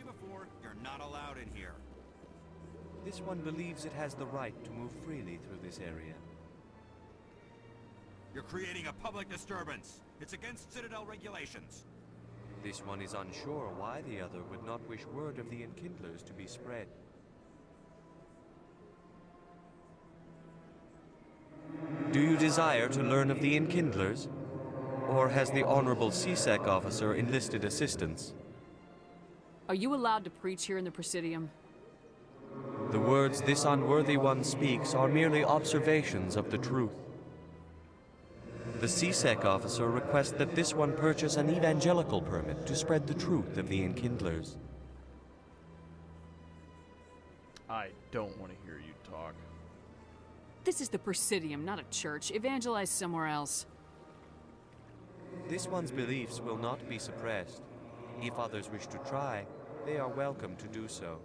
you before, you're not allowed in here. This one believes it has the right to move freely through this area. You're creating a public disturbance. It's against Citadel regulations. This one is unsure why the other would not wish word of the Enkindlers to be spread. Do you desire to learn of the Enkindlers? Or has the Honorable CSEC officer enlisted assistance? Are you allowed to preach here in the Presidium? The words this unworthy one speaks are merely observations of the truth. The CSEC officer requests that this one purchase an evangelical permit to spread the truth of the Enkindlers. I don't want to hear you talk. This is the Presidium, not a church. Evangelize somewhere else. This one's beliefs will not be suppressed. If others wish to try, they are welcome to do so.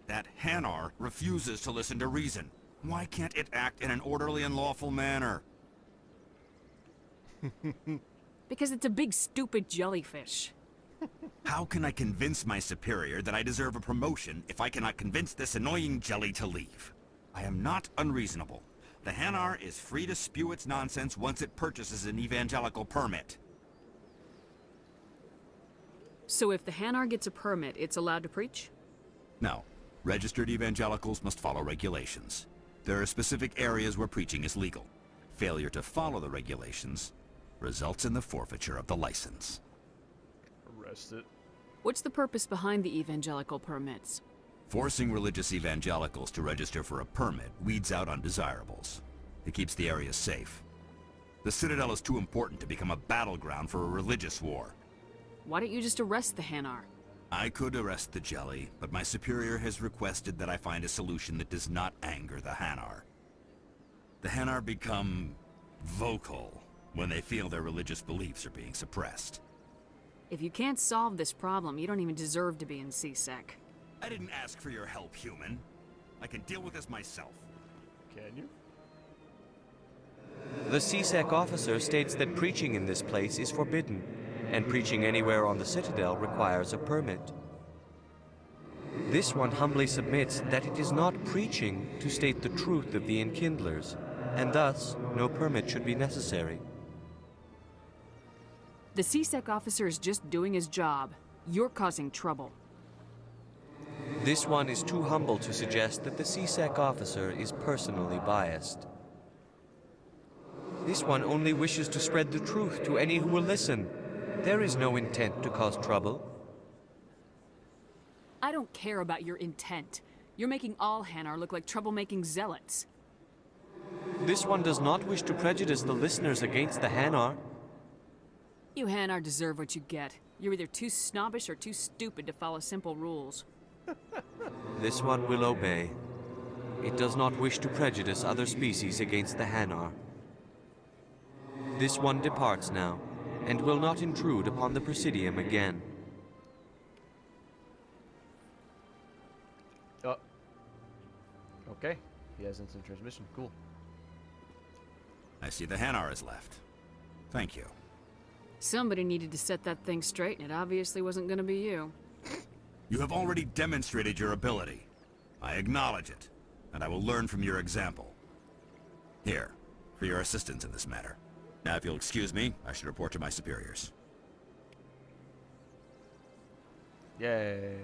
That Hanar refuses to listen to reason. Why can't it act in an orderly and lawful manner? Because it's a big, stupid jellyfish. How can I convince my superior that I deserve a promotion if I cannot convince this annoying jelly to leave? I am not unreasonable. The Hanar is free to spew its nonsense once it purchases an evangelical permit. So if the Hanar gets a permit, it's allowed to preach? No. Registered evangelicals must follow regulations. There are specific areas where preaching is legal. Failure to follow the regulations results in the forfeiture of the license. Arrest it. What's the purpose behind the evangelical permits? Forcing religious evangelicals to register for a permit weeds out undesirables. It keeps the area safe. The Citadel is too important to become a battleground for a religious war. Why don't you just arrest the Hanar? I could arrest the jelly, but my superior has requested that I find a solution that does not anger the Hanar. The Hanar become vocal when they feel their religious beliefs are being suppressed. If you can't solve this problem, you don't even deserve to be in CSEC. I didn't ask for your help, human. I can deal with this myself. Can you? The CSEC officer states that preaching in this place is forbidden, and preaching anywhere on the Citadel requires a permit. This one humbly submits that it is not preaching to state the truth of the Enkindlers, and thus no permit should be necessary. The CSEC officer is just doing his job. You're causing trouble. This one is too humble to suggest that the CSEC officer is personally biased. This one only wishes to spread the truth to any who will listen. There is no intent to cause trouble. I don't care about your intent. You're making all Hanar look like troublemaking zealots. This one does not wish to prejudice the listeners against the Hanar. You Hanar deserve what you get. You're either too snobbish or too stupid to follow simple rules. This one will obey. It does not wish to prejudice other species against the Hanar. This one departs now, and will not intrude upon the Presidium again. Okay. He has instant transmission. Cool. I see the Hanar is left. Thank you. Somebody needed to set that thing straight, and it obviously wasn't gonna be you. You have already demonstrated your ability. I acknowledge it, and I will learn from your example. Here, for your assistance in this matter. Now, if you'll excuse me, I should report to my superiors. Yay.